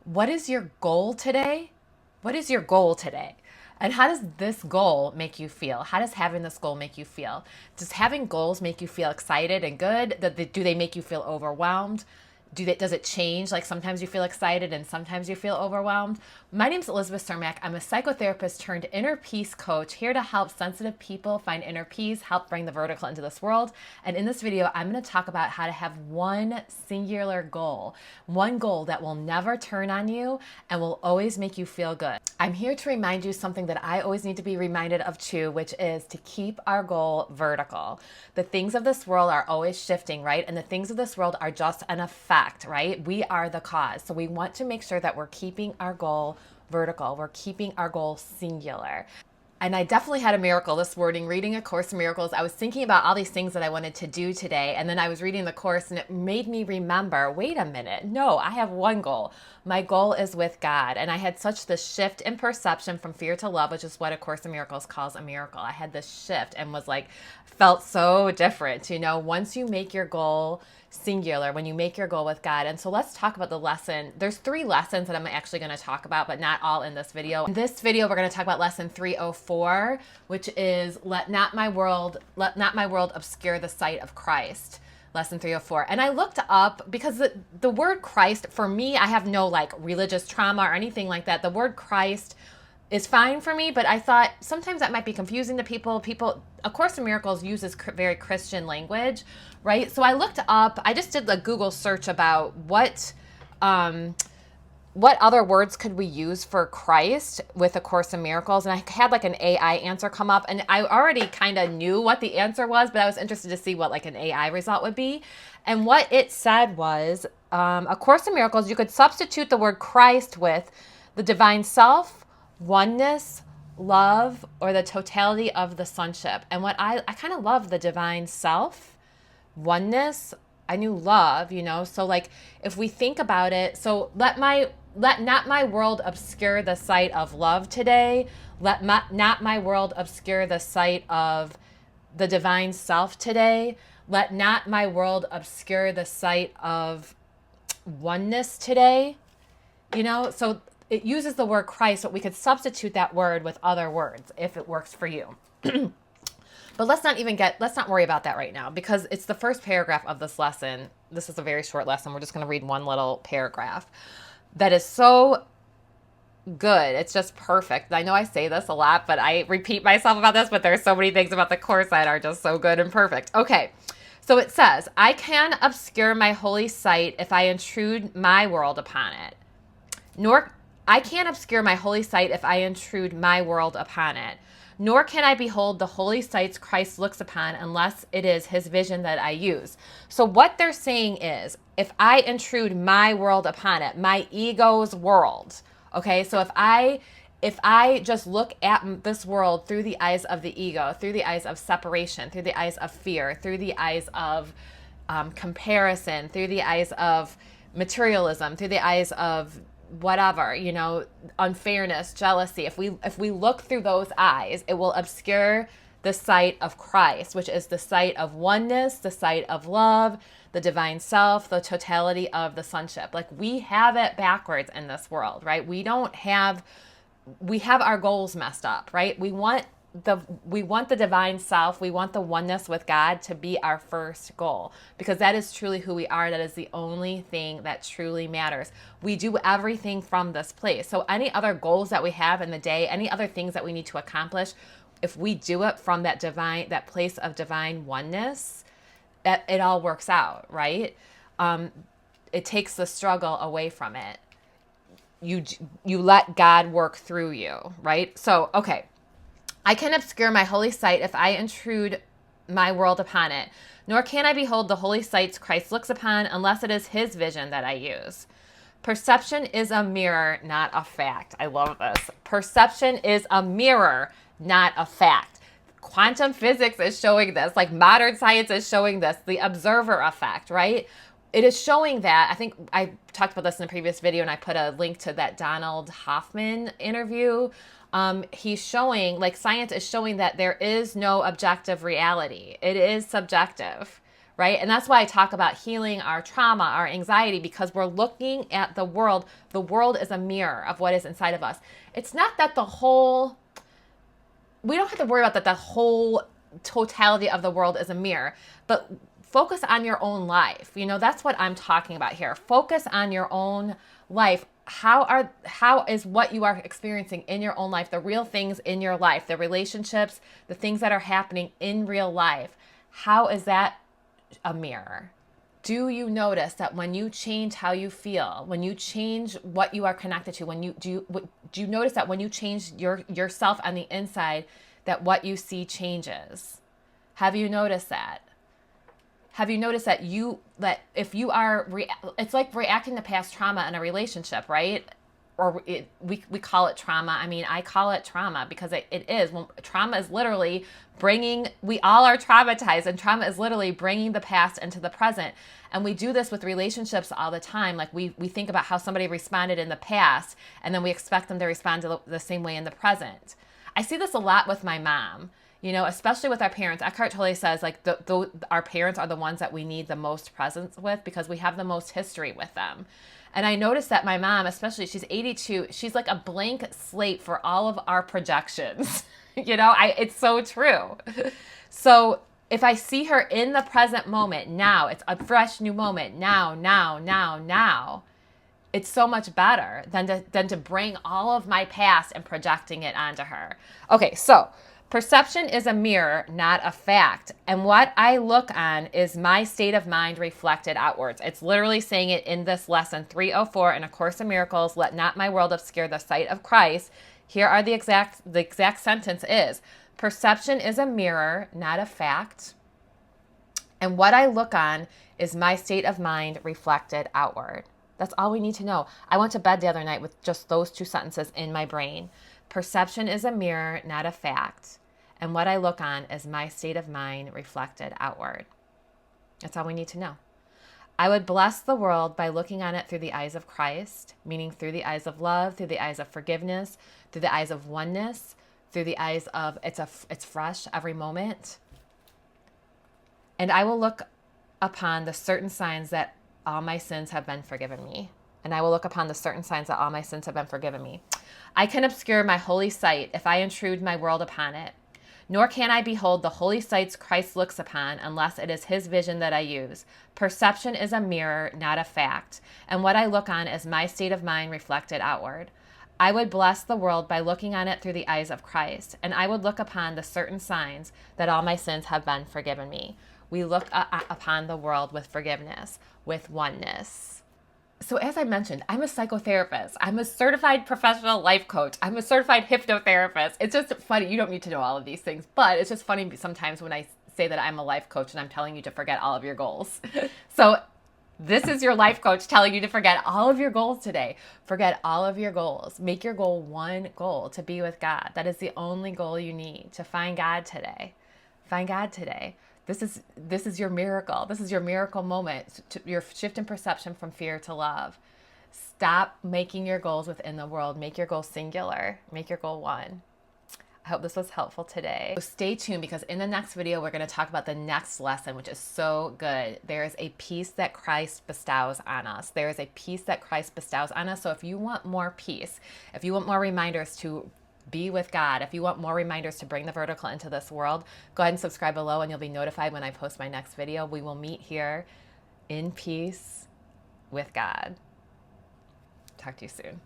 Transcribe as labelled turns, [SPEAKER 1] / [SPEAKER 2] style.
[SPEAKER 1] What is your goal today? What is your goal today? And how does this goal make you feel? How does having this goal make you feel? Does having goals make you feel excited and good? Do they make you feel overwhelmed? Does it change? Like sometimes you feel excited and sometimes you feel overwhelmed. My name's Elizabeth Cermak. I'm a psychotherapist turned inner peace coach here to help sensitive people find inner peace, help bring the vertical into this world. And in this video, I'm going to talk about how to have one singular goal, one goal that will never turn on you and will always make you feel good. I'm here to remind you something that I always need to be reminded of too, which is to keep our goal vertical. The things of this world are always shifting, right? And the things of this world are just an effect, right? We are the cause. So we want to make sure that we're keeping our goal vertical. We're keeping our goal singular. And I definitely had a miracle this morning reading A Course in Miracles. I was thinking about all these things that I wanted to do today. And then I was reading the course and it made me remember, wait a minute. No, I have one goal. My goal is with God. And I had such this shift in perception from fear to love, which is what A Course in Miracles calls a miracle. I had this shift and was like, felt so different. You know, once you make your goal singular, when you make your goal with God. And so let's talk about the lesson. There's 3 lessons that I'm actually going to talk about, but not all in this video. In this video, we're going to talk about lesson 304, which is let not my world obscure the sight of Christ. Lesson 304. And I looked up because the word Christ, for me, I have no like religious trauma or anything like that. The word Christ is fine for me, but I thought sometimes that might be confusing to people. A Course in Miracles uses very Christian language, right? So I looked up, I just did a Google search about what other words could we use for Christ with A Course in Miracles, and I had like an AI answer come up, and I already kind of knew what the answer was, but I was interested to see what like an AI result would be. And what it said was, A Course in Miracles, you could substitute the word Christ with the divine self, oneness, love, or the totality of the sonship. And what I kind of love the divine self, oneness. I knew love, you know. So like if we think about it, so let not my world obscure the sight of love today. Not my world obscure the sight of the divine self today. Let not my world obscure the sight of oneness today. You know, so it uses the word Christ, but we could substitute that word with other words if it works for you. But let's not worry about that right now because it's the first paragraph of this lesson. This is a very short lesson. We're just going to read one little paragraph that is so good. It's just perfect. I know I say this a lot, but I repeat myself about this, but there's so many things about the course that are just so good and perfect. Okay. So it says, I can obscure my holy sight if I intrude my world upon it. I can't obscure my holy sight if I intrude my world upon it. Nor can I behold the holy sights Christ looks upon unless it is his vision that I use. So what they're saying is, if I intrude my world upon it, my ego's world, okay? So if I just look at this world through the eyes of the ego, through the eyes of separation, through the eyes of fear, through the eyes of comparison, through the eyes of materialism, through the eyes of whatever, you know, unfairness, jealousy, if we look through those eyes, it will obscure the sight of Christ, which is the sight of oneness, the sight of love, the divine self, the totality of the sonship. Like we have it backwards in this world, right? We have our goals messed up, right? We want the divine self, we want the oneness with God to be our first goal because that is truly who we are. That is the only thing that truly matters. We do everything from this place. So any other goals that we have in the day, any other things that we need to accomplish, if we do it from that place of divine oneness, that it all works out, right? It takes the struggle away from it. You let God work through you, right? So, okay. I can obscure my holy sight if I intrude my world upon it, nor can I behold the holy sights Christ looks upon unless it is his vision that I use. Perception is a mirror, not a fact. I love this. Perception is a mirror, not a fact. Quantum physics is showing this, like modern science is showing this, the observer effect, right? It is showing that, I think I talked about this in a previous video and I put a link to that Donald Hoffman interview. He's showing, like science is showing that there is no objective reality. It is subjective, right? And that's why I talk about healing our trauma, our anxiety, because we're looking at the world. The world is a mirror of what is inside of us. It's not that we don't have to worry about that the whole totality of the world is a mirror, but focus on your own life. That's what I'm talking about here. Focus on your own life. How is what you are experiencing in your own life, the real things in your life, the relationships, the things that are happening in real life, how is that a mirror? Do you notice that when you change how you feel, when you change what you are connected to, do you notice that when you change yourself on the inside, that what you see changes? Have you noticed that? Have you noticed that if you are, it's like reacting to past trauma in a relationship, right? Or we call it trauma. I mean, I call it trauma because it is. When trauma is literally we all are traumatized, and trauma is literally bringing the past into the present. And we do this with relationships all the time. Like we think about how somebody responded in the past, and then we expect them to respond to the same way in the present. I see this a lot with my mom. Especially with our parents. Eckhart Tolle says like our parents are the ones that we need the most presence with because we have the most history with them. And I noticed that my mom, especially, she's 82, she's like a blank slate for all of our projections. It's so true. So if I see her in the present moment, now, it's a fresh new moment, now, it's so much better than to bring all of my past and projecting it onto her. Okay, so perception is a mirror, not a fact. And what I look on is my state of mind reflected outwards. It's literally saying it in this lesson 304 in A Course in Miracles, let not my world obscure the sight of Christ. Here are the exact sentence is, perception is a mirror, not a fact. And what I look on is my state of mind reflected outward. That's all we need to know. I went to bed the other night with just those two sentences in my brain. Perception is a mirror, not a fact. And what I look on is my state of mind reflected outward. That's all we need to know. I would bless the world by looking on it through the eyes of Christ, meaning through the eyes of love, through the eyes of forgiveness, through the eyes of oneness, through the eyes of it's fresh every moment. And I will look upon the certain signs that all my sins have been forgiven me. And I will look upon the certain signs that all my sins have been forgiven me. I can obscure my holy sight if I intrude my world upon it. Nor can I behold the holy sights Christ looks upon unless it is his vision that I use. Perception is a mirror, not a fact. And what I look on is my state of mind reflected outward. I would bless the world by looking on it through the eyes of Christ. And I would look upon the certain signs that all my sins have been forgiven me. We look upon the world with forgiveness, with oneness. So as I mentioned, I'm a psychotherapist. I'm a certified professional life coach. I'm a certified hypnotherapist. It's just funny. You don't need to know all of these things, but it's just funny sometimes when I say that I'm a life coach and I'm telling you to forget all of your goals. So this is your life coach telling you to forget all of your goals today. Forget all of your goals. Make your goal one goal, to be with God. That is the only goal you need, to find God today. Find God today. This is your miracle. This is your miracle moment. Your shift in perception from fear to love. Stop making your goals within the world. Make your goal singular. Make your goal one. I hope this was helpful today. So stay tuned, because in the next video, we're going to talk about the next lesson, which is so good. There is a peace that Christ bestows on us. There is a peace that Christ bestows on us. So if you want more peace, if you want more reminders to be with God, if you want more reminders to bring the vertical into this world, go ahead and subscribe below and you'll be notified when I post my next video. We will meet here in peace with God. Talk to you soon.